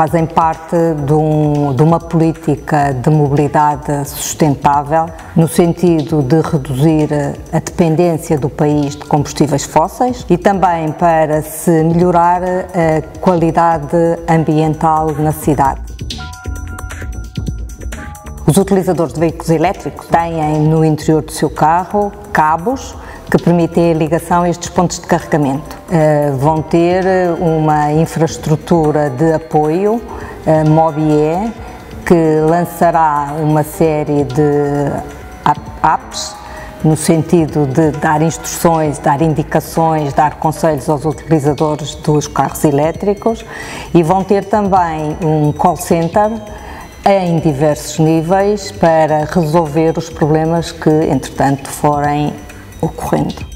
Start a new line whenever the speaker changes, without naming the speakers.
fazem parte de uma política de mobilidade sustentável, no sentido de reduzir a dependência do país de combustíveis fósseis e também para se melhorar a qualidade ambiental na cidade. Os utilizadores de veículos elétricos têm no interior do seu carro cabos que permitem a ligação a estes pontos de carregamento. Vão ter uma infraestrutura de apoio, Mobie, que lançará uma série de apps no sentido de dar instruções, dar indicações, dar conselhos aos utilizadores dos carros elétricos, e vão ter também um call center em diversos níveis para resolver os problemas que, entretanto, forem ocorrendo.